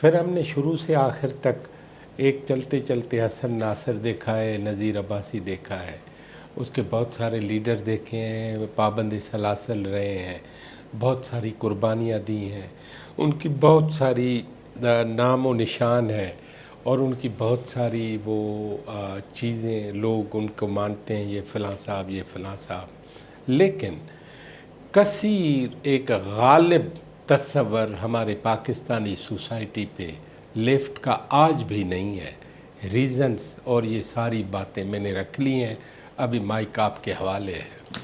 پھر ہم نے شروع سے آخر تک ایک چلتے چلتے حسن ناصر دیکھا ہے، نذیر عباسی دیکھا ہے، اس کے بہت سارے لیڈر دیکھے ہیں، پابند سلاسل رہے ہیں، بہت ساری قربانیاں دی ہیں، ان کی بہت ساری نام و نشان ہے، اور ان کی بہت ساری وہ چیزیں لوگ ان کو مانتے ہیں، یہ فلاں صاحب، یہ فلاں صاحب. لیکن کثیر ایک غالب تصور ہمارے پاکستانی سوسائٹی پہ لیفٹ کا آج بھی نہیں ہے. ریزنز اور یہ ساری باتیں میں نے رکھ لی ہیں، ابھی مائک آپ کے حوالے ہے.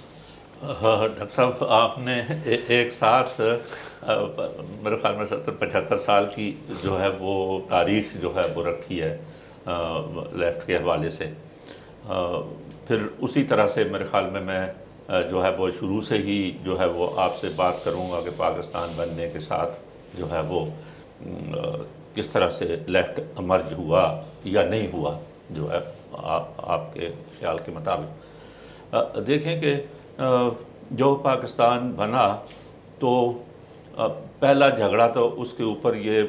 ڈاکٹر صاحب آپ نے ایک ساتھ میرے خیال میں 70-75 سال کی جو ہے وہ تاریخ جو ہے وہ رکھی ہے لیفٹ کے حوالے سے. پھر اسی طرح سے میرے خیال میں جو ہے وہ شروع سے ہی جو ہے وہ آپ سے بات کروں گا کہ پاکستان بننے کے ساتھ جو ہے وہ کس طرح سے لیفٹ امرج ہوا یا نہیں ہوا جو ہے آپ کے خیال کے مطابق. دیکھیں کہ جو پاکستان بنا تو پہلا جھگڑا تو اس کے اوپر یہ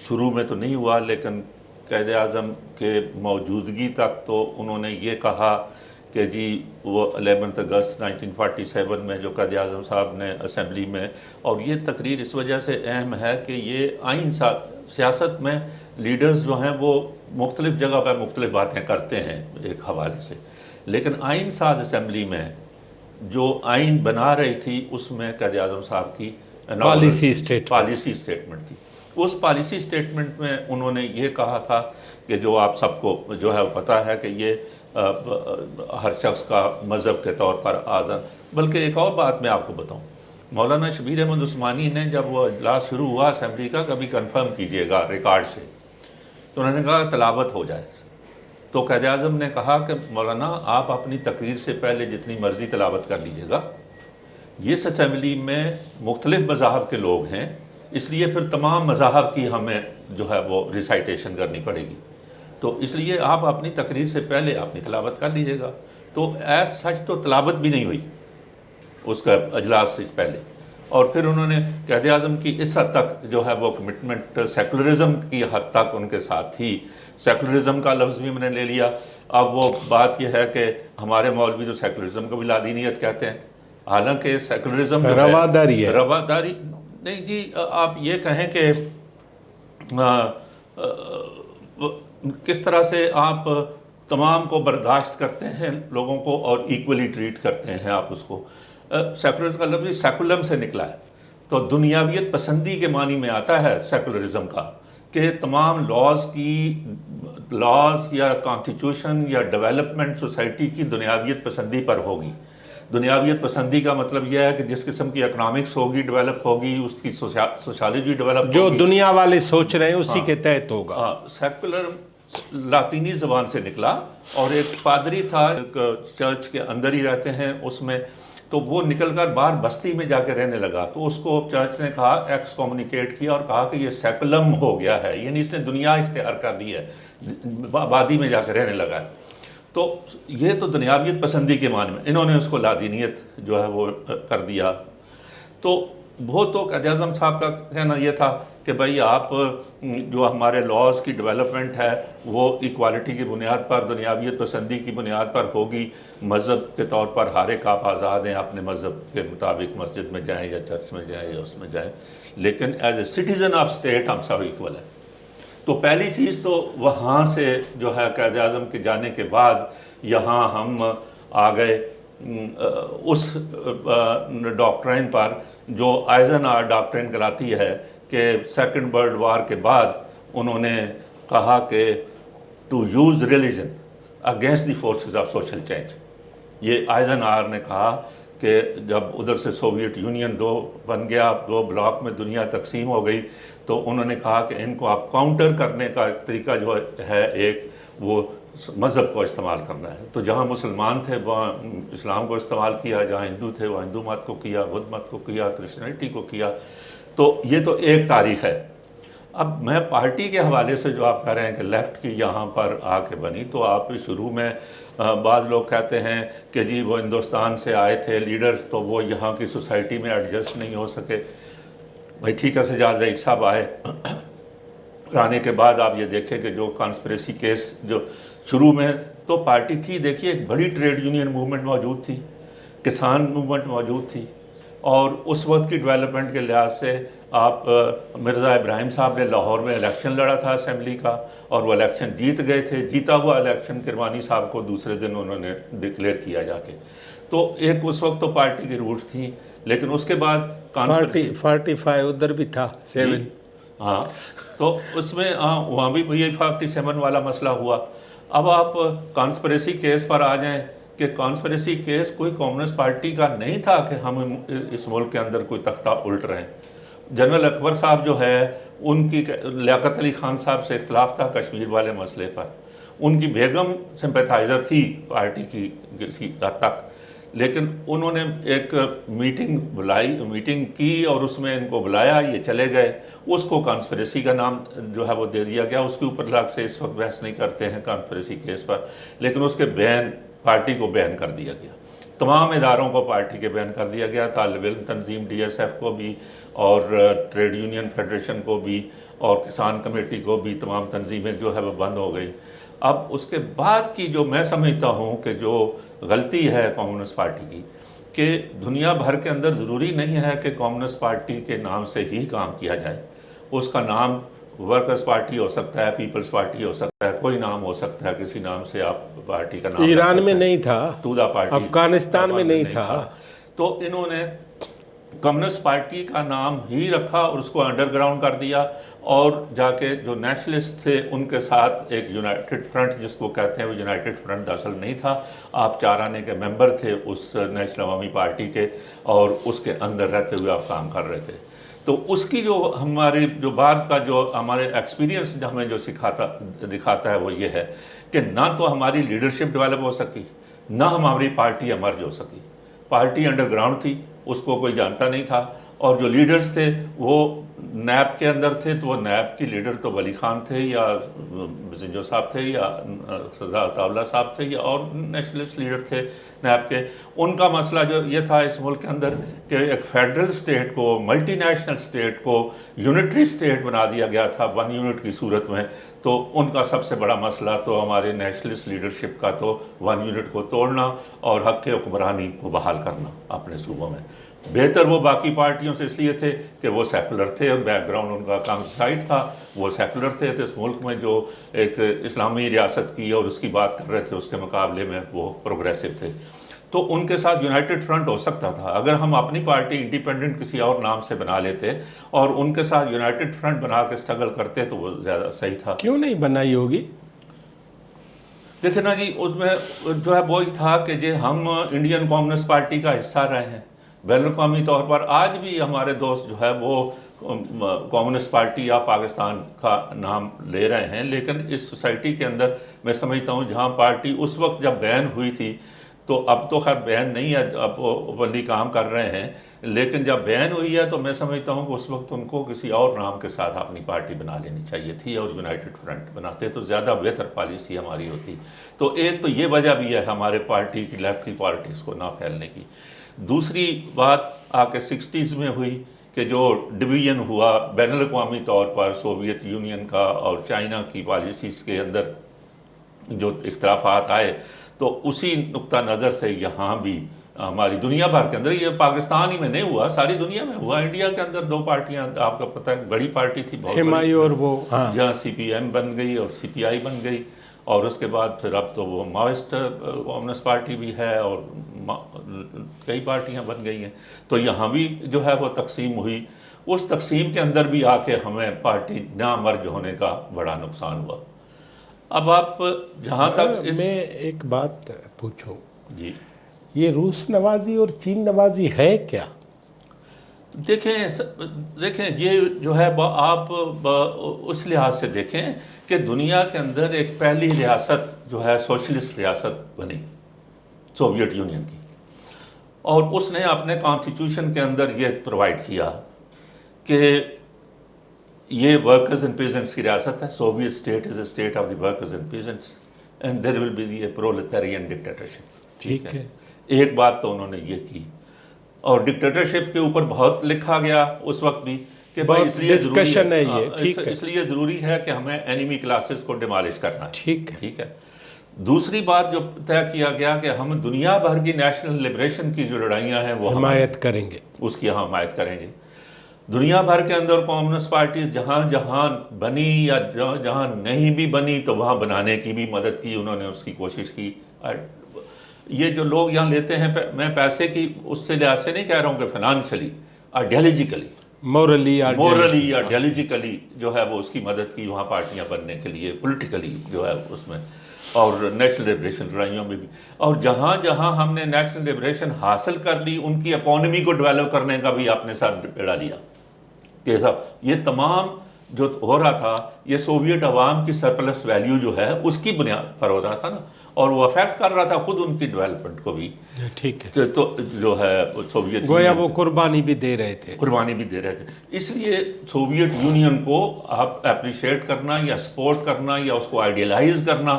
شروع میں تو نہیں ہوا، لیکن قائد اعظم کے موجودگی تک تو انہوں نے یہ کہا کہ جی وہ 11 اگست 1947 میں جو قائد اعظم صاحب نے اسمبلی میں، اور یہ تقریر اس وجہ سے اہم ہے کہ یہ آئین سیاست میں لیڈرز جو ہیں وہ مختلف جگہ پر مختلف باتیں کرتے ہیں ایک حوالے سے، لیکن آئین ساز اسمبلی میں جو آئین بنا رہی تھی اس میں قائد اعظم صاحب کی پالیسی اسٹیٹمنٹ تھی. اس پالیسی اسٹیٹمنٹ میں انہوں نے یہ کہا تھا کہ جو آپ سب کو جو ہے پتہ ہے کہ یہ ہر شخص کا مذہب کے طور پر آزاد. بلکہ ایک اور بات میں آپ کو بتاؤں، مولانا شبیر احمد عثمانی نے جب وہ اجلاس شروع ہوا اسمبلی کا، کبھی کنفرم کیجئے گا ریکارڈ سے، تو انہوں نے کہا تلاوت ہو جائے. تو قائد اعظم نے کہا کہ مولانا آپ اپنی تقریر سے پہلے جتنی مرضی تلاوت کر لیجئے گا، اس اسمبلی میں مختلف مذاہب کے لوگ ہیں، اس لیے پھر تمام مذاہب کی ہمیں جو ہے وہ ریسائٹیشن کرنی پڑے گی، تو اس لیے آپ اپنی تقریر سے پہلے اپنی تلاوت کر لیجئے گا. تو ایز سچ تو تلاوت بھی نہیں ہوئی اس کا اجلاس سے پہلے. اور پھر انہوں نے قائد اعظم کی اس حد تک جو ہے وہ کمٹمنٹ سیکولرزم کی حد تک ان کے ساتھ تھی. سیکولرزم کا لفظ بھی میں نے لے لیا. اب وہ بات یہ ہے کہ ہمارے مولوی تو سیکولرزم کو بھی لادینیت کہتے ہیں، حالانکہ سیکولرزم رواداری ہے. رواداری نہیں جی، آپ یہ کہیں کہ کس طرح سے آپ تمام کو برداشت کرتے ہیں لوگوں کو اور ایکولی ٹریٹ کرتے ہیں آپ اس کو. سیکولرزم کا لفظ سیکولم سے نکلا ہے، تو دنیاویت پسندی کے معنی میں آتا ہے سیکولرزم کا، کہ تمام لاز یا کانسٹیٹیوشن یا ڈیولپمنٹ سوسائٹی کی دنیاویت پسندی پر ہوگی. دنیاویت پسندی کا مطلب یہ ہے کہ جس قسم کی اکنامکس ہوگی ڈیولپ ہوگی، اس کی سوشالوجی ڈیولپ ہوگی، جو دنیا والے سوچ رہے ہیں اسی کے تحت ہوگا. سیکولر لاطینی زبان سے نکلا، اور ایک پادری تھا چرچ کے اندر ہی رہتے ہیں اس میں، تو وہ نکل کر باہر بستی میں جا کے رہنے لگا، تو اس کو چرچ نے کہا ایکس کمیونیکیٹ کیا اور کہا کہ یہ سیکولم ہو گیا ہے، یعنی اس نے دنیا اختیار کر لی ہے، آبادی میں جا کے رہنے لگا ہے. تو یہ تو دنیاویت پسندی کے معنی میں انہوں نے اس کو لادینیت جو ہے وہ کر دیا. تو وہ تو قائد اعظم صاحب کا کہنا یہ تھا کہ بھائی آپ جو ہمارے لاز کی ڈیولپمنٹ ہے وہ ایکوالٹی کی بنیاد پر، دنیاویت پسندی کی بنیاد پر ہوگی. مذہب کے طور پر ہر ایک آپ آزاد ہیں، اپنے مذہب کے مطابق مسجد میں جائیں یا چرچ میں جائیں یا اس میں جائیں، لیکن as a citizen of state ہم سب ایکول ہیں. تو پہلی چیز تو وہاں سے جو ہے قائد اعظم کے جانے کے بعد یہاں ہم آ گئے اس ڈاکٹرین پر جو آئزنہاور ڈاکٹرین کہلاتی ہے، کہ سیکنڈ ورلڈ وار کے بعد انہوں نے کہا کہ to use religion against the forces of social change. یہ آئزنہاور نے کہا کہ جب ادھر سے سوویت یونین دو بن گیا، دو بلاک میں دنیا تقسیم ہو گئی، تو انہوں نے کہا کہ ان کو آپ کاؤنٹر کرنے کا طریقہ جو ہے ایک وہ مذہب کو استعمال کرنا ہے. تو جہاں مسلمان تھے وہاں اسلام کو استعمال کیا، جہاں ہندو تھے وہاں ہندو مت کو کیا، بدھ مت کو کیا، کرسچینٹی کو کیا. تو یہ تو ایک تاریخ ہے. اب میں پارٹی کے حوالے سے جو آپ کہہ رہے ہیں کہ لیفٹ کی یہاں پر آ کے بنی، تو آپ شروع میں بعض لوگ کہتے ہیں کہ جی وہ ہندوستان سے آئے تھے لیڈرز، تو وہ یہاں کی سوسائٹی میں ایڈجسٹ نہیں ہو سکے. بھائی ٹھیک ہے، سجاد ظہیر صاحب آئے، آنے کے بعد آپ یہ دیکھیں کہ جو کانسپریسی کیس جو شروع میں تو پارٹی تھی، دیکھیے ایک بڑی ٹریڈ یونین موومنٹ موجود تھی، کسان موومنٹ موجود تھی، اور اس وقت کی ڈیولپمنٹ کے لحاظ سے آپ مرزا ابراہیم صاحب نے لاہور میں الیکشن لڑا تھا اسمبلی کا، اور وہ الیکشن جیت گئے تھے۔ جیتا ہوا الیکشن کرمانی صاحب کو دوسرے دن انہوں نے ڈکلیئر کیا جا کے، تو ایک اس وقت تو پارٹی کی روٹس تھیں، لیکن اس کے بعد 45 ادھر بھی تھا 7۔ ہاں، تو اس میں وہاں بھی یہ 47 والا مسئلہ ہوا۔ اب آپ کانسپریسی کیس پر آ جائیں کہ کانسپریسی کیس کوئی کمیونسٹ پارٹی کا نہیں تھا کہ ہم اس ملک کے اندر کوئی تختہ الٹ رہے ہیں۔ جنرل اکبر صاحب جو ہے ان کی لیاقت علی خان صاحب سے اختلاف تھا کشمیر والے مسئلے پر، ان کی بیگم سمپیتھائزر تھی پارٹی کی کسی حد تک، لیکن انہوں نے ایک میٹنگ کی اور اس میں ان کو بلایا، یہ چلے گئے، اس کو کانسپریسی کا نام جو ہے وہ دے دیا گیا۔ اس کے اوپر لاگ سے اس وقت بحث نہیں کرتے ہیں کانسپریسی کیس پر، لیکن اس کے پارٹی کو بین کر دیا گیا، تمام اداروں کو پارٹی کے بین کر دیا گیا، طالب علم تنظیم ڈی ایس ایف کو بھی، اور ٹریڈ یونین فیڈریشن کو بھی، اور کسان کمیٹی کو بھی، تمام تنظیمیں جو ہے وہ بند ہو گئی۔ اب اس کے بعد کی جو میں سمجھتا ہوں کہ جو غلطی ہے کمیونسٹ پارٹی کی، کہ دنیا بھر کے اندر ضروری نہیں ہے کہ کمیونسٹ پارٹی کے نام سے ہی کام کیا جائے، اس کا نام ورکرز پارٹی ہو سکتا ہے، پیپلز پارٹی ہو سکتا ہے، کوئی نام ہو سکتا ہے، کسی نام سے آپ پارٹی کا نام ایران میں نہیں تھا، تودا پارٹی افغانستان میں نہیں تھا، تو انہوں نے کمیونسٹ پارٹی کا نام ہی رکھا اور اس کو انڈر گراؤنڈ کر دیا، اور جا کے جو نیشنلسٹ تھے ان کے ساتھ ایک یونائٹڈ فرنٹ جس کو کہتے ہیں، وہ یونائٹڈ فرنٹ دراصل نہیں تھا، آپ 4 آنے کے ممبر تھے اس نیشنل عوامی پارٹی کے، اور اس کے اندر رہتے ہوئے آپ کام کر رہے تھے۔ تو اس کی جو ہماری جو بعد کا جو ہمارے ایکسپیرینس ہمیں جو دکھاتا ہے وہ یہ ہے کہ نہ تو ہماری لیڈرشپ ڈیولپ ہو سکی، نہ ہماری پارٹی ایمرج ہو سکی۔ پارٹی انڈر گراؤنڈ تھی، اس کو کوئی جانتا نہیں تھا، اور جو لیڈرز تھے وہ نیب کے اندر تھے، تو وہ نیب کی لیڈر تو ولی خان تھے، یا زنجو صاحب تھے، یا سزا طاولہ صاحب تھے، یا اور نیشنلسٹ لیڈر تھے نیب کے۔ ان کا مسئلہ جو یہ تھا اس ملک کے اندر کہ ایک فیڈرل سٹیٹ کو، ملٹی نیشنل سٹیٹ کو یونٹری سٹیٹ بنا دیا گیا تھا 1 یونٹ کی صورت میں، تو ان کا سب سے بڑا مسئلہ تو ہمارے نیشنلسٹ لیڈرشپ کا تو 1 یونٹ کو توڑنا اور حق حکمرانی کو بحال کرنا اپنے صوبوں میں۔ بہتر وہ باقی پارٹیوں سے اس لیے تھے کہ وہ سیکولر تھے، اور بیک گراؤنڈ ان کا کام سائٹ تھا، وہ سیکولر تھے، تو اس ملک میں جو ایک اسلامی ریاست کی اور اس کی بات کر رہے تھے اس کے مقابلے میں وہ پروگریسو تھے، تو ان کے ساتھ یونائٹڈ فرنٹ ہو سکتا تھا۔ اگر ہم اپنی پارٹی انڈیپینڈنٹ کسی اور نام سے بنا لیتے اور ان کے ساتھ یونائٹڈ فرنٹ بنا کے اسٹرگل کرتے تو وہ زیادہ صحیح تھا۔ کیوں نہیں بنائی ہوگی؟ دیکھیں نا جی، اس میں جو ہے وہی تھا کہ جی ہم انڈین کمیونسٹ پارٹی کا حصہ رہے ہیں بین الاقوامی طور پر، آج بھی ہمارے دوست جو ہے وہ کمیونسٹ پارٹی یا پاکستان کا نام لے رہے ہیں، لیکن اس سوسائٹی کے اندر میں سمجھتا ہوں جہاں پارٹی اس وقت جب بین ہوئی تھی، تو اب تو خیر بین نہیں ہے، اب اوپنلی کام کر رہے ہیں، لیکن جب بین ہوئی ہے تو میں سمجھتا ہوں کہ اس وقت ان کو کسی اور نام کے ساتھ اپنی پارٹی بنا لینی چاہیے تھی، اور یونائٹڈ فرنٹ بناتے تو زیادہ بہتر پالیسی ہماری ہوتی۔ تو ایک تو یہ وجہ بھی ہے ہمارے پارٹی کی، لیفٹ کی پارٹیز کو نہ پھیلنے کی۔ دوسری بات آ کے 60s میں ہوئی کہ جو ڈویژن ہوا بین الاقوامی طور پر سوویت یونین کا اور چائنا کی پالیسیز کے اندر جو اختلافات آئے، تو اسی نقطہ نظر سے یہاں بھی ہماری دنیا بھر کے اندر، یہ پاکستان ہی میں نہیں ہوا، ساری دنیا میں ہوا، انڈیا کے اندر 2 پارٹیاں آپ کو پتہ ہے، بڑی پارٹی تھی بہت ایم اور وہ جہاں سی پی ایم بن گئی اور سی پی آئی بن گئی، اور اس کے بعد پھر اب تو وہ ماوسٹ کمیونسٹ پارٹی بھی ہے اور کئی پارٹیاں بن گئی ہیں، تو یہاں بھی جو ہے وہ تقسیم ہوئی۔ اس تقسیم کے اندر بھی آ کے ہمیں پارٹی نہ مرج ہونے کا بڑا نقصان ہوا۔ اب آپ جہاں تک میں ایک بات پوچھوں، جی یہ روس نوازی اور چین نوازی ہے کیا؟ دیکھیں یہ جو ہے آپ اس لحاظ سے دیکھیں کہ دنیا کے اندر ایک پہلی ریاست جو ہے سوشلسٹ ریاست بنی سوویت یونین کی، اور اس نے اپنے کانسٹیٹیوشن کے اندر یہ پرووائڈ کیا کہ یہ ورکرز اینڈ پیزنٹس کی ریاست ہے، Soviet state is a state of the workers and peasants and there will be a proletarian dictatorship. ٹھیک ہے، ایک بات تو انہوں نے یہ کی، اور ڈکٹیٹرشپ کے اوپر بہت لکھا گیا اس وقت بھی کہ بھائی اس لیے ڈسکشن ہے یہ، ٹھیک ہے، اس لیے ضروری ہے کہ ہمیں اینیمی کلاسز کو ڈیمالش کرنا ہے، ٹھیک ہے۔ دوسری بات جو طے کیا گیا کہ ہم دنیا بھر کی نیشنل لبریشن کی جو لڑائیاں ہیں وہ حمایت کریں گے، اس کی ہم حمایت کریں گے۔ دنیا بھر کے اندر کمیونسٹ پارٹیز جہاں جہاں بنی یا جہاں نہیں بھی بنی تو وہاں بنانے کی بھی مدد کی، انہوں نے اس کی کوشش کی۔ یہ جو لوگ یہاں لیتے ہیں، میں پیسے کی اس سے لحاظ سے نہیں کہہ رہا ہوں کہ فائنانشلی، آئیڈیالوجیکلی، مورلی یا آئیڈیالوجیکلی جو ہے وہ اس کی مدد کی وہاں پارٹیاں بننے کے لیے، پولیٹیکلی جو ہے اس میں، اور نیشنل لبریشن لڑائیوں میں بھی۔ اور جہاں جہاں ہم نے نیشنل لبریشن حاصل کر لی، ان کی اکانومی کو ڈیولپ کرنے کا بھی آپ نے ساتھ بیڑا لیا کہ یہ تمام جو ہو رہا تھا یہ سوویٹ عوام کی سرپلس ویلیو جو ہے اس کی بنیاد پر ہو رہا تھا نا، اور وہ افیکٹ کر رہا تھا خود ان کی ڈیولپمنٹ کو بھی، ٹھیک ہے، تو جو ہے سوویت گویا وہ قربانی بھی دے رہے تھے، اس لیے سوویت یونین کو آپ اپریشیٹ کرنا یا سپورٹ کرنا یا اس کو آئیڈیلائز کرنا،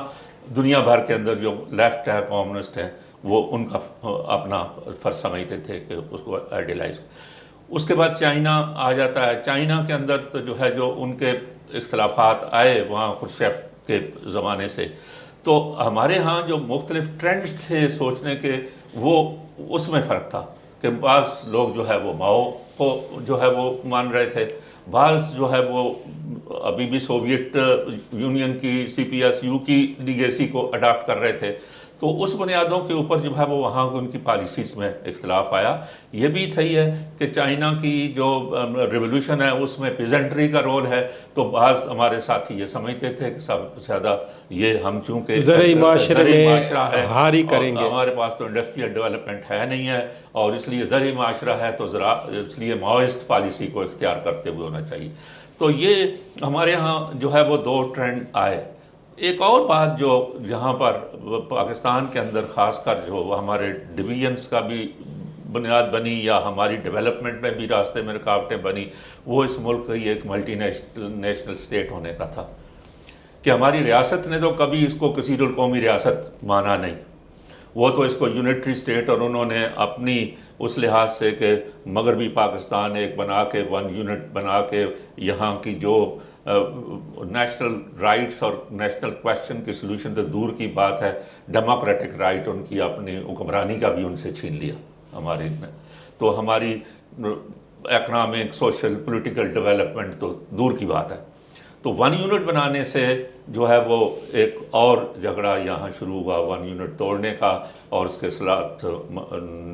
دنیا بھر کے اندر جو لیفٹ ہے، کمیونسٹ ہے، وہ ان کا اپنا فرض سمجھتے تھے کہ اس کو آئیڈیلائز۔ اس کے بعد چائنا آ جاتا ہے۔ چائنا کے اندر تو جو ہے جو ان کے اختلافات آئے وہاں خرشچیف کے زمانے سے، تو ہمارے ہاں جو مختلف ٹرینڈز تھے سوچنے کے، وہ اس میں فرق تھا کہ بعض لوگ جو ہے وہ ماؤ کو جو ہے وہ مان رہے تھے، بعض جو ہے وہ ابھی بھی سوویت یونین کی CPSU کی لیگیسی کو اڈاپٹ کر رہے تھے۔ تو اس بنیادوں کے اوپر جو ہے وہ وہاں ان کی پالیسیز میں اختلاف آیا۔ یہ بھی صحیح ہے کہ چائنا کی جو ریولوشن ہے اس میں پیزنٹری کا رول ہے، تو بعض ہمارے ساتھی یہ سمجھتے تھے کہ سب سے زیادہ یہ ہم چونکہ زرعی معاشرے معاشرہ ہے، ہاری کریں گے، ہمارے پاس تو انڈسٹریل ڈیولپمنٹ ہے نہیں ہے، اور اس لیے زرعی معاشرہ ہے تو اس لیے ماؤسٹ پالیسی کو اختیار کرتے ہوئے ہونا چاہیے۔ تو یہ ہمارے ہاں جو ہے وہ دو ٹرینڈ آئے۔ ایک اور بات جو جہاں پر پاکستان کے اندر خاص کر جو ہمارے ڈویژنس کا بھی بنیاد بنی یا ہماری ڈیولپمنٹ میں بھی راستے میں رکاوٹیں بنی، وہ اس ملک کی ایک ملٹی نیشنل اسٹیٹ ہونے کا تھا کہ ہماری ریاست نے تو کبھی اس کو کثیر القومی ریاست مانا نہیں، وہ تو اس کو یونٹری اسٹیٹ، اور انہوں نے اپنی اس لحاظ سے کہ مغربی پاکستان ایک بنا کے 1 یونٹ بنا کے یہاں کی جو نیشنل رائٹس اور نیشنل کویسچن کی سلوشن تو دور کی بات ہے، ڈیموکریٹک رائٹ ان کی اپنی حکمرانی کا بھی ان سے چھین لیا ہماری نے، تو ہماری اکنامک، سوشل، پولیٹیکل ڈیولپمنٹ تو دور کی بات ہے۔ تو 1 یونٹ بنانے سے جو ہے وہ ایک اور جھگڑا یہاں شروع ہوا 1 یونٹ توڑنے کا، اور اس کے ساتھ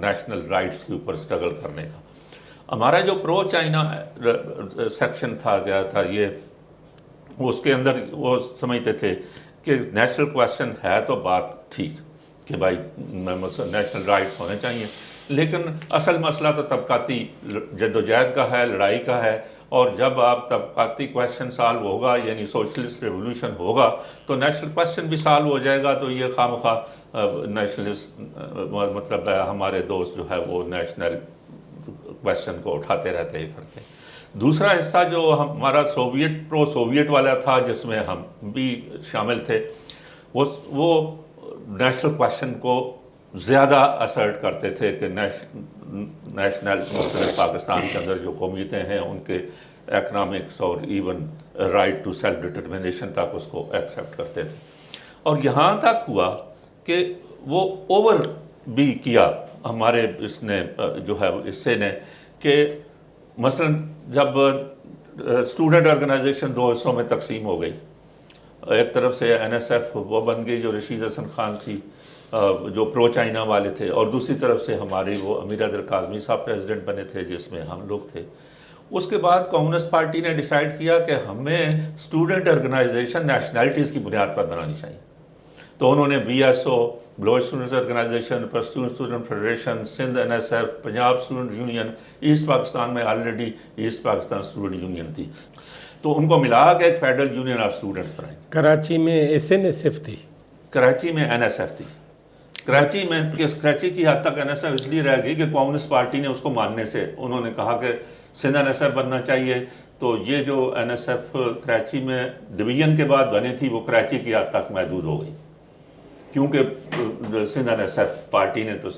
نیشنل رائٹس کے اوپر سٹرگل کرنے کا۔ ہمارا جو پرو چائنا سیکشن تھا زیادہ تر یہ، اس کے اندر وہ سمجھتے تھے کہ نیشنل کویسچن ہے تو بات ٹھیک کہ بھائی نیشنل رائٹس ہونے چاہیے، لیکن اصل مسئلہ تو طبقاتی جدوجہد کا ہے، لڑائی کا ہے، اور جب آپ طبقاتی کویسچن سالو ہوگا یعنی سوشلسٹ ریولوشن ہوگا تو نیشنل کویسچن بھی سالو ہو جائے گا، تو یہ خواہ مخواہ نیشنلسٹ مطلب ہے ہمارے دوست جو ہے وہ نیشنل کویسچن کو اٹھاتے رہتے ہی کرتے۔ دوسرا حصہ جو ہمارا سوویت پرو سوویت والا تھا جس میں ہم بھی شامل تھے، وہ نیشنل کویسچن کو زیادہ اسرٹ کرتے تھے کہ نیشنل پاکستان کے اندر جو قومیتیں ہیں ان کے اکنامکس اور even right to self determination تک اس کو ایکسیپٹ کرتے تھے، اور یہاں تک ہوا کہ وہ اوور بھی کیا ہمارے اس نے جو ہے حصے نے، کہ مثلا جب اسٹوڈنٹ آرگنائزیشن 2 حصوں میں تقسیم ہو گئی، ایک طرف سے NSF وہ بن گئی جو رشید حسن خان تھی جو پرو چائنا والے تھے، اور دوسری طرف سے ہماری وہ امیر حیدر کاظمی صاحب پریزیڈنٹ بنے تھے جس میں ہم لوگ تھے۔ اس کے بعد کمیونسٹ پارٹی نے ڈیسائیڈ کیا کہ ہمیں اسٹوڈنٹ آرگنائزیشن نیشنلٹیز کی بنیاد پر بنانی چاہیے، تو انہوں نے BSO، Baloch students organisation, Pashtun student federation, Sindh NSF، Punjab student union, east Pakistan میں already east Pakistan student union تھی، تو ان کو ملا کے ایک فیڈرل یونین آف اسٹوڈنٹس بنائی۔ کراچی میں SNSF تھی، کراچی میں NSF تھی۔ کراچی کی حد تک NSF اس لیے رہ گئی کہ کمیونسٹ پارٹی نے اس کو ماننے سے انہوں نے کہا کہ سندھ NSF بننا چاہیے، تو یہ جو NSF کراچی میں ڈویژن کے بعد بنی تھی وہ کراچی کی حد تک محدود ہو گئی، کیونکہ سندھ NSF پارٹی نے تو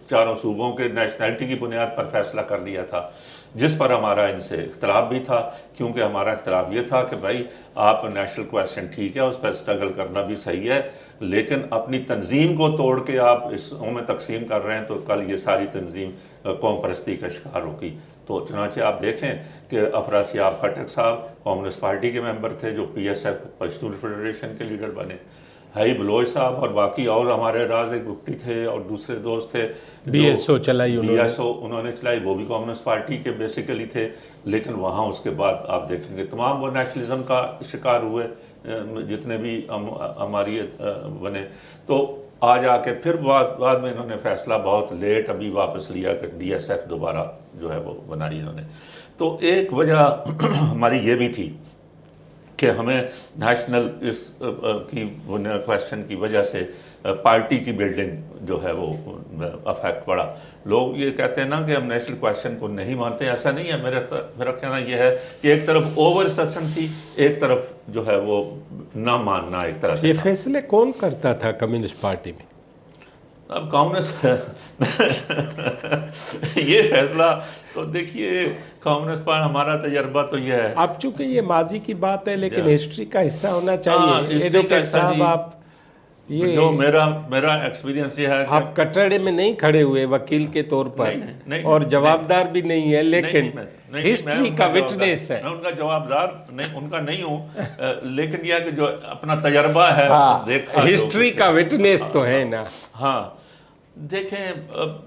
4 صوبوں کے نیشنلٹی کی بنیاد پر فیصلہ کر لیا تھا، جس پر ہمارا ان سے اختلاف بھی تھا، کیونکہ ہمارا اختلاف یہ تھا کہ بھائی آپ نیشنل کویسچن ٹھیک ہے، اس پہ اسٹرگل کرنا بھی صحیح ہے، لیکن اپنی تنظیم کو توڑ کے آپ حصوں میں تقسیم کر رہے ہیں تو کل یہ ساری تنظیم قوم پرستی کا شکار ہوگی۔ تو چنانچہ آپ دیکھیں کہ افراسیاب خٹک صاحب کمیونسٹ پارٹی کے ممبر تھے جو P S F Pashtun federation کے لیڈر بنے، ہائی بلوچ صاحب اور باقی اور ہمارے راز گپتی تھے اور دوسرے دوست تھے، بی ایس او چلائی انہوں نے چلائی، وہ بھی کمیونسٹ پارٹی کے بیسیکلی تھے، لیکن وہاں اس کے بعد آپ دیکھیں گے تمام وہ نیشنلزم کا شکار ہوئے جتنے بھی ہماری بنے۔ تو آ جا کے پھر بعد میں انہوں نے فیصلہ بہت لیٹ ابھی واپس لیا کہ ڈی ایس ایف دوبارہ جو ہے وہ بنائی انہوں نے۔ تو ایک وجہ ہماری یہ بھی تھی کہ ہمیں نیشنل اس کی کویسچن کی وجہ سے پارٹی کی بلڈنگ جو ہے وہ افیکٹ پڑا۔ لوگ یہ کہتے ہیں نا کہ ہم نیشنل کویسچن کو نہیں مانتے، ایسا نہیں ہے۔ میرا کہنا یہ ہے کہ ایک طرف اوور سیشن تھی، ایک طرف جو ہے وہ نہ ماننا ایک طرح سے۔ یہ فیصلے کون کرتا تھا کمیونسٹ پارٹی میں؟ اب کمیونسٹ یہ فیصلہ تو دیکھیے کمیونسٹ پارٹی ہمارا تجربہ تو یہ ہے، اب چونکہ یہ ماضی کی بات ہے لیکن ہسٹری کا حصہ ہونا ہاں، چاہیے۔ history کا ایڈوکیٹ حصہ صاحب جی۔ آپ یہ جو میرا ایکسپیرینس یہ ہے کہ آپ کٹڑے میں نہیں کھڑے ہوئے وکیل کے طور پر اور جوابدار بھی نہیں ہے، لیکن ہسٹری کا وٹنس ہے۔ میں ان کا جوابدار نہیں، ان کا نہیں ہوں، لیکن یہ کہ جو اپنا تجربہ ہے دیکھا، ہسٹری کا وٹنس تو ہے نا۔ ہاں دیکھیں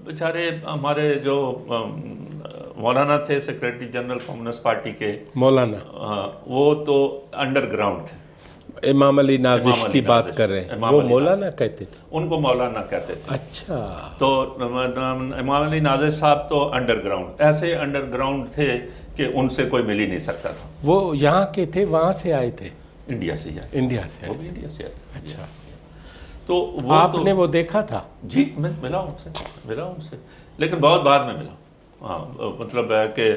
بیچارے ہمارے جو مولانا تھے سیکریٹری جنرل کمیونسٹ پارٹی کے، مولانا وہ تو انڈر گراؤنڈ تھے۔ امام علی نازش کی بات کر رہے ہیں، وہ مولانا کہتے تھے؟ ان کو مولانا کہتے تھے۔ اچھا، تو امام علی نازش صاحب تو انڈر گراؤنڈ، ایسے انڈر گراؤنڈ تھے کہ ان سے کوئی مل ہی نہیں سکتا تھا۔ وہ یہاں کے تھے، وہاں سے آئے تھے؟ انڈیا سے آئے، انڈیا سے وہ آئے۔ بھی انڈیا سے آئے۔ اچھا، تو وہ آپ نے وہ دیکھا تھا؟ جی میں ملا ان سے لیکن بہت بعد میں ملا۔ ہاں مطلب ہے کہ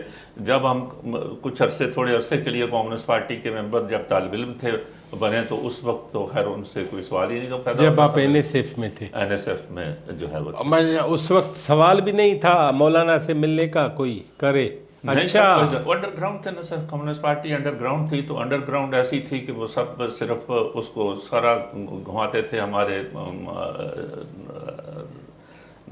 جب ہم کچھ تھوڑے عرصے کے لیے کمیونسٹ پارٹی کے ممبر جب طالب علم تھے بنے تو اس وقت تو خیر ان سے کوئی سوال ہی نہیں تو پیدا جب آپ این ایس ایف میں تھے؟ این ایس ایف میں جو ہے وہ اس وقت سوال بھی نہیں تھا مولانا سے ملنے کا کوئی کرے؟ اچھا، انڈر گراؤنڈ تھے نا سر، کمیونسٹ پارٹی انڈر گراؤنڈ تھی، تو انڈر گراؤنڈ ایسی تھی کہ وہ سب صرف اس کو سارا گھماتے تھے ہمارے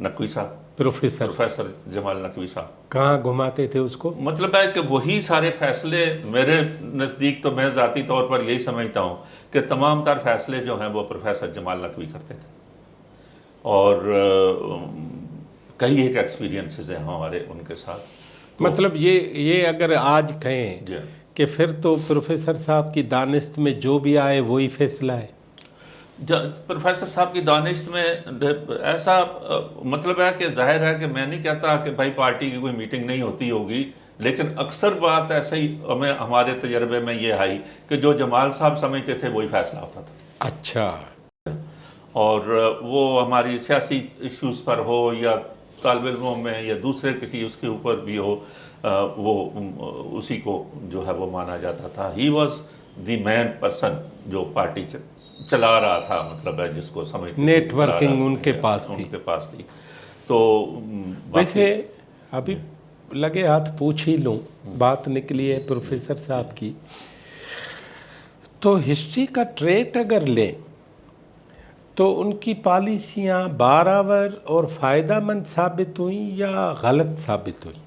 نقوی صاحب، پروفیسر جمال نقوی صاحب۔ کہاں گھماتے تھے اس کو؟ مطلب ہے کہ وہی سارے فیصلے میرے نزدیک تو میں ذاتی طور پر یہی سمجھتا ہوں کہ تمام تر فیصلے جو ہیں وہ پروفیسر جمال نقوی کرتے تھے، اور کئی ایک ایکسپیرینسز ہیں ہمارے ان کے ساتھ۔ مطلب یہ اگر آج کہیں کہ پھر تو پروفیسر صاحب کی دانست میں جو بھی آئے وہی فیصلہ ہے؟ پروفیسر صاحب کی دانشت میں ایسا مطلب ہے کہ ظاہر ہے کہ میں نہیں کہتا کہ بھائی پارٹی کی کوئی میٹنگ نہیں ہوتی ہوگی، لیکن اکثر بات ایسے ہی ہمارے تجربے میں یہ آئی کہ جو جمال صاحب سمجھتے تھے وہی فیصلہ ہوتا تھا۔ اچھا، اور وہ ہماری سیاسی ایشوز پر ہو یا طالب علموں میں یا دوسرے کسی اس کے اوپر بھی ہو، وہ اسی کو جو ہے وہ مانا جاتا تھا۔ He was the main person جو پارٹی چلا رہا تھا، مطلب ہے جس کو سمجھتے تھے نیٹ ورکنگ ان کے پاس تھی۔ تو ویسے ابھی لگے ہاتھ پوچھ ہی لوں، بات نکلی ہے پروفیسر صاحب کی، تو ہسٹری کا ٹریٹ اگر لیں تو ان کی پالیسیاں بارآور اور فائدہ مند ثابت ہوئیں یا غلط ثابت ہوئیں؟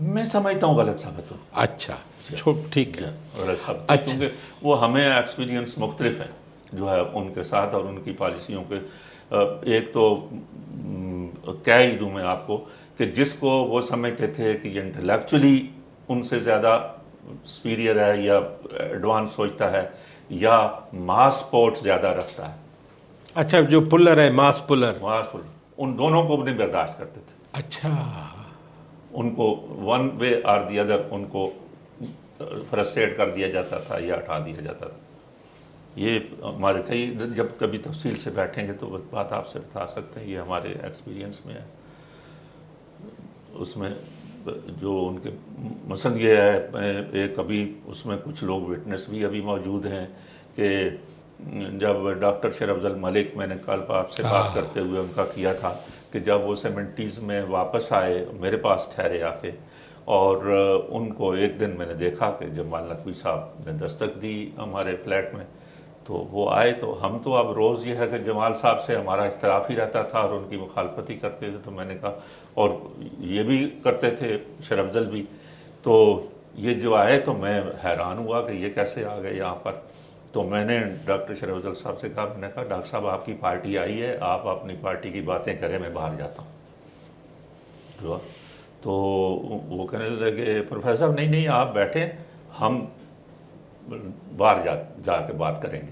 میں سمجھتا ہوں غلط ثابت ہوئی۔ اچھا، ٹھیک ہے، غلط ثابت ہوئی، کیونکہ وہ ہمیں ایکسپیرینس مختلف ہیں جو ہے ان کے ساتھ اور ان کی پالیسیوں کے۔ ایک تو کہہ ہی دوں میں آپ کو کہ جس کو وہ سمجھتے تھے کہ یہ انٹلیکچولی ان سے زیادہ سپیریئر ہے یا ایڈوانس سوچتا ہے یا ماس سپورٹ زیادہ رکھتا ہے، اچھا، جو پلر ہے ماس پلر، ان دونوں کو نہیں برداشت کرتے تھے۔ اچھا، ان کو one way or the other ان کو فرسٹریٹ کر دیا جاتا تھا یا ہٹا دیا جاتا تھا۔ یہ ہمارے کئی جب کبھی تفصیل سے بیٹھیں گے تو بات آپ سے بتا سکتے ہیں، یہ ہمارے ایکسپیرینس میں ہے۔ اس میں جو ان کے مثلاً یہ ہے ایک ابھی اس میں کچھ لوگ وٹنس بھی ابھی موجود ہیں کہ جب ڈاکٹر شیر افضل ملک، میں نے کل آپ سے بات کرتے ہوئے ان کا کیا تھا کہ جب وہ 70s میں واپس آئے میرے پاس ٹھہرے آ کے، اور ان کو ایک دن میں نے دیکھا کہ جمال نقوی صاحب نے دستک دی ہمارے فلیٹ میں، تو وہ آئے، تو ہم تو اب روز یہ ہے کہ جمال صاحب سے ہمارا اختلاف ہی رہتا تھا اور ان کی مخالفت ہی کرتے تھے، تو میں نے کہا، اور یہ بھی کرتے تھے شرف افضل بھی، تو یہ جو آئے تو میں حیران ہوا کہ یہ کیسے آ گئے یہاں پر. تو میں نے ڈاکٹر شرف افضل صاحب سے کہا، میں نے کہا ڈاکٹر صاحب آپ کی پارٹی آئی ہے، آپ اپنی پارٹی کی باتیں کریں، میں باہر جاتا ہوں. تو وہ کہنے لگے پروفیسر صاحب نہیں آپ بیٹھیں، ہم باہر جا کے بات کریں گے.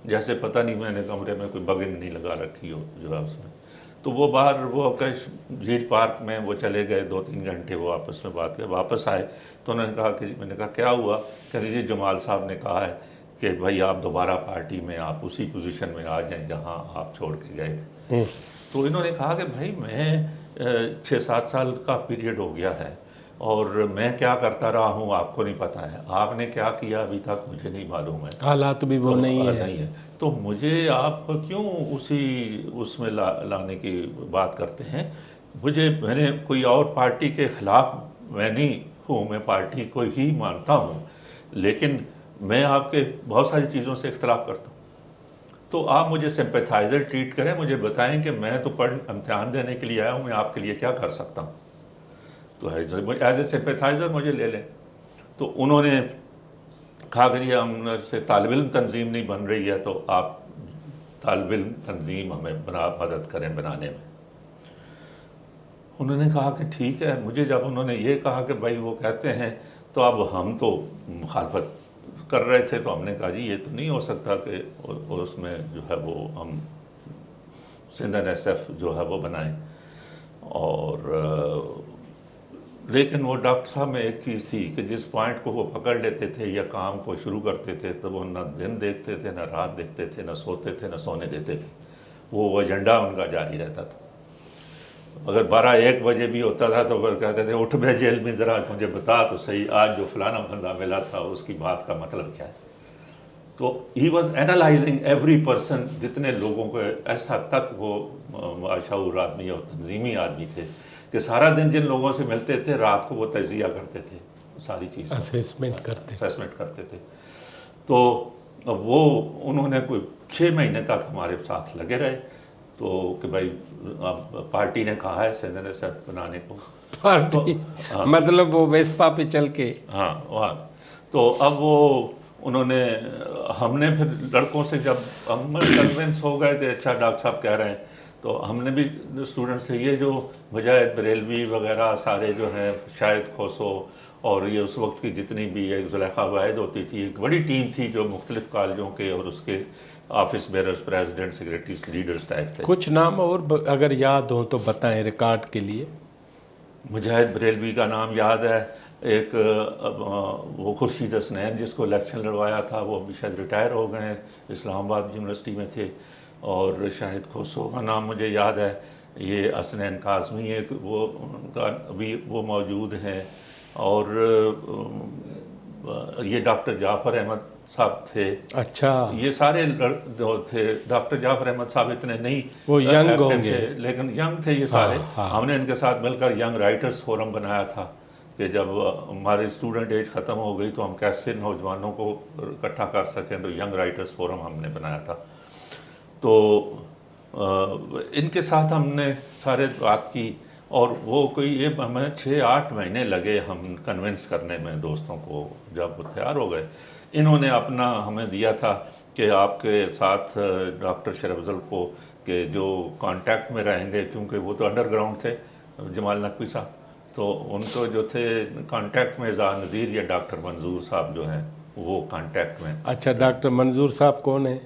جیسے پتہ نہیں میں نے کمرے میں کوئی بگنگ نہیں لگا رکھی ہو جو ہے اس میں. تو وہ باہر وہ جھیل پارک میں وہ چلے گئے 2-3 گھنٹے، وہ آپس میں بات کر واپس آئے. تو انہوں نے کہا کہ میں نے کہا کیا ہوا؟ کہ جی جمال صاحب نے کہا ہے کہ بھائی آپ دوبارہ پارٹی میں آپ اسی پوزیشن میں آ جائیں جہاں آپ چھوڑ کے گئے تھے. تو انہوں نے کہا کہ بھائی میں 6-7 سال کا پیریڈ ہو گیا ہے اور میں کیا کرتا رہا ہوں آپ کو نہیں پتہ ہے، آپ نے کیا کیا ابھی تک مجھے نہیں معلوم ہے، حالات بھی وہ نہیں ہے. تو مجھے آپ کیوں اس میں لانے کی بات کرتے ہیں؟ میں نے کوئی اور پارٹی کے خلاف میں نہیں ہوں، میں پارٹی کو ہی مانتا ہوں، لیکن میں آپ کے بہت ساری چیزوں سے اختلاف کرتا ہوں. تو آپ مجھے سمپیتھائزر ٹریٹ کریں، مجھے بتائیں کہ میں تو امتحان دینے کے لیے آیا ہوں، میں آپ کے لیے کیا کر سکتا ہوں. تو ایز اے سمپیتھائزر مجھے لے لیں. تو انہوں نے کہا کہ یہ ہم سے طالب علم تنظیم نہیں بن رہی ہے، تو آپ طالب علم تنظیم ہمیں مدد کریں بنانے میں. انہوں نے کہا کہ ٹھیک ہے. مجھے جب انہوں نے یہ کہا کہ بھائی وہ کہتے ہیں، تو اب ہم تو مخالفت کر رہے تھے، تو ہم نے کہا جی یہ تو نہیں ہو سکتا کہ اس میں جو ہے وہ ہم سندھ NSF جو ہے وہ بنائیں. اور لیکن وہ ڈاکٹر صاحب میں ایک چیز تھی کہ جس پوائنٹ کو وہ پکڑ لیتے تھے یا کام کو شروع کرتے تھے، تو وہ نہ دن دیکھتے تھے، نہ رات دیکھتے تھے، نہ سوتے تھے، نہ سونے دیتے تھے. وہ ایجنڈا ان کا جاری رہتا تھا. اگر 12-1 بجے بھی ہوتا تھا تو پھر کہتے تھے اٹھ بے جیل میں، ذرا مجھے بتا تو صحیح آج جو فلانا بندہ ملا تھا اس کی بات کا مطلب کیا ہے. تو he was analysing every person, جتنے لوگوں کو، ایسا تک وہ باشعور آدمی اور تنظیمی آدمی تھے کہ سارا دن جن لوگوں سے ملتے تھے رات کو وہ تجزیہ کرتے تھے، ساری چیز اسیسمنٹ کرتے تھے. تو وہ انہوں نے کوئی 6 مہینے تک ہمارے ساتھ لگے رہے. تو کہ بھائی اب پارٹی نے کہا ہے سندھ NSF بنانے کو، پارٹی مطلب وہ ویسپا پہ چل کے، ہاں وہاں. تو اب وہ انہوں نے، ہم نے پھر لڑکوں سے جب ہم کنونس ہو گئے کہ اچھا ڈاکٹر صاحب کہہ رہے ہیں، تو ہم نے بھی اسٹوڈنٹ سے یہ جو مجاہد بریلوی وغیرہ سارے جو ہیں، شاہد کھوسو، اور یہ اس وقت کی جتنی بھی ایک زلیخا واحد ہوتی تھی، ایک بڑی ٹیم تھی جو مختلف کالجوں کے اور اس کے office bearers, president, secretaries, leaders type تھے. کچھ نام اور اگر یاد ہوں تو بتائیں ریکارڈ کے لیے. مجاہد بریلوی کا نام یاد ہے. ایک وہ خورشید حسنین جس کو الیکشن لڑوایا تھا، وہ ابھی شاید ریٹائر ہو گئے ہیں، اسلام آباد یونیورسٹی میں تھے. اور شاہد کھوسو کا نام مجھے یاد ہے. یہ حسنین کاظمی ایک وہ ان کا ابھی وہ موجود ہیں. اور یہ ڈاکٹر جعفر احمد صاحب تھے. اچھا، یہ سارے جو تھے. ڈاکٹر جعفر احمد صاحب اتنے نہیں، وہ ینگ ہوں گے تھے لیکن ینگ تھے یہ سارے. ہم نے ان کے ساتھ مل کر ینگ رائٹرز فورم بنایا تھا کہ جب ہماری اسٹوڈنٹ ایج ختم ہو گئی تو ہم کیسے نوجوانوں کو اکٹھا کر سکیں، تو ینگ رائٹرز فورم ہم نے بنایا تھا. تو ان کے ساتھ ہم نے سارے بات کی، اور وہ کوئی یہ ہمیں 6-8 مہینے لگے ہم کنونس کرنے میں دوستوں کو. جب وہ تیار ہو گئے، انہوں نے اپنا ہمیں دیا تھا کہ آپ کے ساتھ ڈاکٹر شرف افضل کو کہ جو کانٹیکٹ میں رہیں گے، کیونکہ وہ تو انڈر گراؤنڈ تھے جمال نقوی صاحب، تو ان کو جو تھے کانٹیکٹ میں زاہد نذیر یا ڈاکٹر منظور صاحب جو ہیں وہ کانٹیکٹ میں. اچھا، ڈاکٹر منظور صاحب کون ہیں؟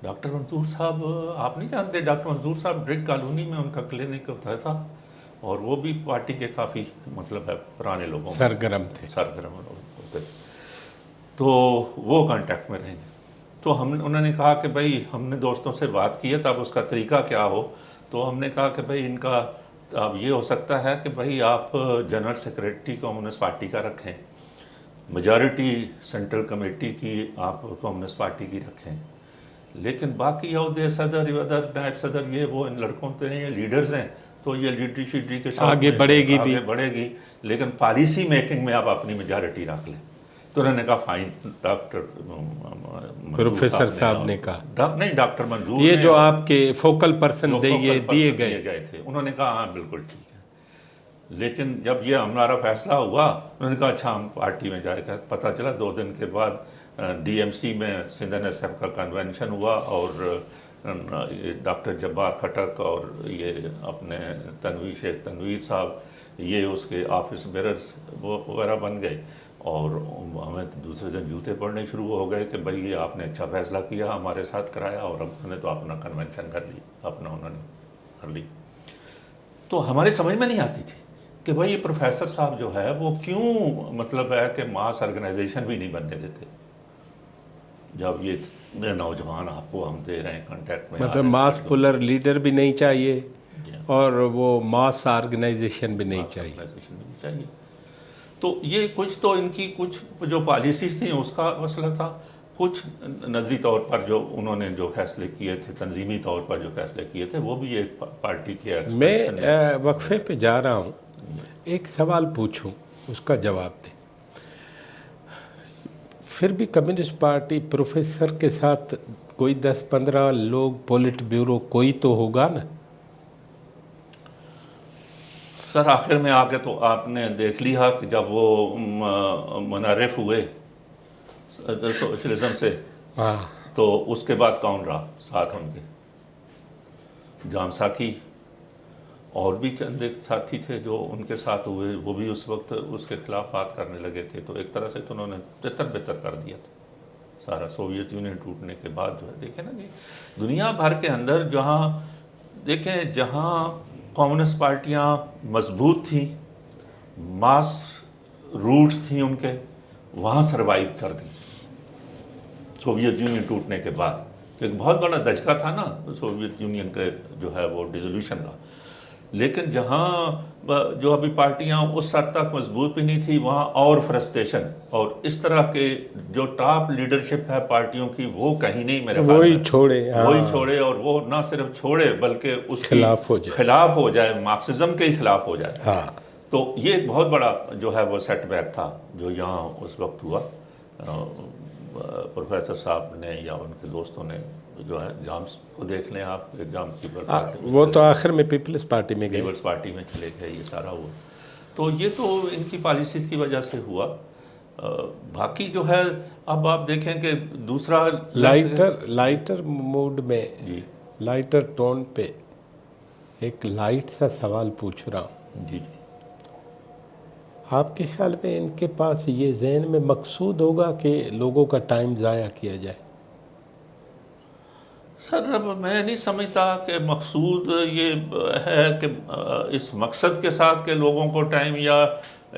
ڈاکٹر منظور صاحب آپ نہیں جانتے؟ ڈاکٹر منظور صاحب ڈرگ کالونی میں ان کا کلینک ہوتا تھا، اور وہ بھی پارٹی کے کافی مطلب ہے پرانے لوگوں سرگرم تھے. ہوتے. تو وہ کانٹیکٹ میں رہیں گے. تو انہوں نے کہا کہ بھائی ہم نے دوستوں سے بات کی ہے، تو اب اس کا طریقہ کیا ہو. تو ہم نے کہا کہ بھائی ان کا اب یہ ہو سکتا ہے کہ بھائی آپ جنرل سیکریٹری کمیونسٹ پارٹی کا رکھیں، میجارٹی سینٹرل کمیٹی کی آپ کمیونسٹ پارٹی کی رکھیں، لیکن باقی عہدے صدر ودر نائب صدر یہ وہ ان لڑکوں کے ہیں، یہ لیڈرز ہیں، تو یہ لیڈرشپ کے آگے بڑھے گی بھی، آگے بڑھے گی، لیکن پالیسی میکنگ میں آپ اپنی میجارٹی رکھ لیں. تو انہوں نے کہا فائن. ڈاکٹر پروفیسر صاحب نے کہا نہیں، ڈاکٹر منظور یہ نے جو آپ کے فوکل پرسن دیے گئے تھے، انہوں نے کہا ہاں بالکل ٹھیک ہے. لیکن جب یہ ہمارا فیصلہ ہوا، انہوں نے کہا اچھا ہم پارٹی میں جائے گا. پتہ چلا 2 دن کے بعد ڈی ایم سی میں سندھ این ایس ایف کا کنونشن ہوا، اور ڈاکٹر جبار کھٹک اور یہ اپنے شیخ تنویر صاحب یہ اس کے آفس بیررز وغیرہ بن گئے. اور ہمیں دوسرے دن جوتے پڑنے شروع ہو گئے کہ بھائی یہ آپ نے اچھا فیصلہ کیا، ہمارے ساتھ کرایا، اور ہم نے تو اپنا کنونشن کر لی، انہوں نے کر لی. تو ہمارے سمجھ میں نہیں آتی تھی کہ بھائی یہ پروفیسر صاحب جو ہے وہ کیوں مطلب ہے کہ ماس آرگنائزیشن بھی نہیں بننے دیتے، جب یہ نوجوان آپ کو ہم دے رہے ہیں کانٹیکٹ میں. مطلب ماس پولر لیڈر بھی نہیں چاہیے اور وہ ماس آرگنائزیشن بھی نہیں چاہیے. تو یہ کچھ تو ان کی کچھ جو پالیسیز تھیں اس کا مسئلہ تھا، کچھ نظری طور پر جو انہوں نے جو فیصلے کیے تھے، تنظیمی طور پر جو فیصلے کیے تھے، وہ بھی ایک پارٹی کے میں وقفے پہ جا رہا ہوں، ایک سوال پوچھوں اس کا جواب دیں. پھر بھی کمیونسٹ پارٹی پروفیسر کے ساتھ کوئی 10-15 لوگ، پولٹ بیورو کوئی تو ہوگا نا؟ سر آخر میں آ کے تو آپ نے دیکھ لیا کہ جب وہ منحرف ہوئے سوشلزم سے، تو اس کے بعد کون رہا ساتھ ان کے؟ جام ساکی اور بھی چند ایک ساتھی تھے جو ان کے ساتھ ہوئے، وہ بھی اس وقت اس کے خلاف بات کرنے لگے تھے. تو ایک طرح سے تو انہوں نے تتر بتر کر دیا تھا سارا. سوویت یونین ٹوٹنے کے بعد جو ہے دیکھیں نا جی، دنیا بھر کے اندر جہاں دیکھیں، جہاں کمیونسٹ پارٹیاں مضبوط تھیں، ماس روٹس تھیں ان کے، وہاں سروائیو کر دی سوویت یونین ٹوٹنے کے بعد. ایک بہت بڑا دھچکا تھا نا سوویت یونین کے جو ہے وہ ڈیزولوشن کا. لیکن جہاں جو ابھی پارٹیاں اس حد تک مضبوط بھی نہیں تھی، وہاں اور فرسٹریشن، اور اس طرح کے جو ٹاپ لیڈرشپ ہے پارٹیوں کی وہ کہیں نہیں میرے وہی چھوڑے، اور وہ نہ صرف چھوڑے بلکہ اس خلاف ہو جائے، مارکسزم کے ہی خلاف ہو جائے. تو یہ ایک بہت بڑا جو ہے وہ سیٹ بیک تھا جو یہاں اس وقت ہوا. پروفیسر صاحب نے یا ان کے دوستوں نے جو ہے، جامس کو دیکھ لیں آپ، جامس وہ تو آخر میں پیپلز پارٹی میں گئے، پیپلز پارٹی میں چلے گئے، یہ سارا ہوا. تو یہ تو ان کی پالیسیز کی وجہ سے ہوا. باقی جو ہے اب آپ دیکھیں کہ دوسرا لائٹر موڈ میں، لائٹر ٹون پہ ایک لائٹ سا سوال پوچھ رہا ہوں. جی آپ کے خیال میں ان کے پاس یہ ذہن میں مقصود ہوگا کہ لوگوں کا ٹائم ضائع کیا جائے؟ سر اب میں نہیں سمجھتا کہ مقصود یہ ہے کہ اس مقصد کے ساتھ کہ لوگوں کو ٹائم، یا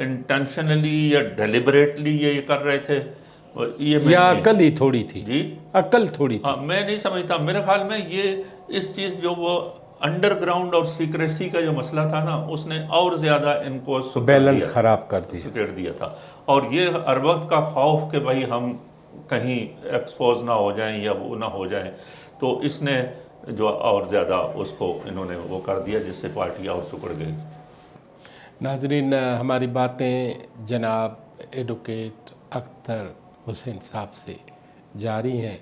انٹینشنلی یا ڈیلیبریٹلی یہ کر رہے تھے، یا عقل ہی تھوڑی تھی؟ جی عقل تھوڑی تھی. میں نہیں سمجھتا. میرے خیال میں یہ اس چیز جو وہ انڈر گراؤنڈ اور سیکریسی کا جو مسئلہ تھا نا، اس نے اور زیادہ ان کو بیلنس خراب کر دیا تھا. اور یہ ہر وقت کا خوف کہ بھائی ہم کہیں ایکسپوز نہ ہو جائیں یا وہ نہ ہو جائیں، تو اس نے جو اور زیادہ اس کو انہوں نے وہ کر دیا، جس سے پارٹی اور سکڑ گئی. ناظرین، ہماری باتیں جناب ایڈوکیٹ اختر حسین صاحب سے جاری ہیں،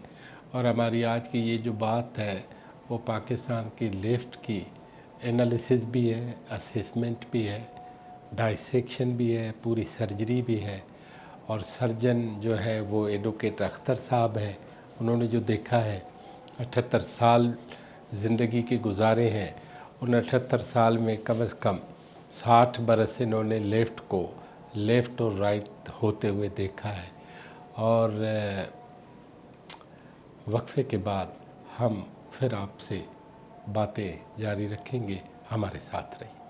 اور ہماری آج کی یہ جو بات ہے وہ پاکستان کی لیفٹ کی انالیسس بھی ہے، اسیسمنٹ بھی ہے، ڈائسیکشن بھی ہے، پوری سرجری بھی ہے. اور سرجن جو ہے وہ ایڈوکیٹ اختر صاحب ہیں. انہوں نے جو دیکھا ہے، 78 سال زندگی کے گزارے ہیں. ان 78 سال میں کم از کم 60 برس انہوں نے لیفٹ اور رائٹ ہوتے ہوئے دیکھا ہے. اور وقفے کے بعد ہم پھر آپ سے باتیں جاری رکھیں گے. ہمارے ساتھ رہیے.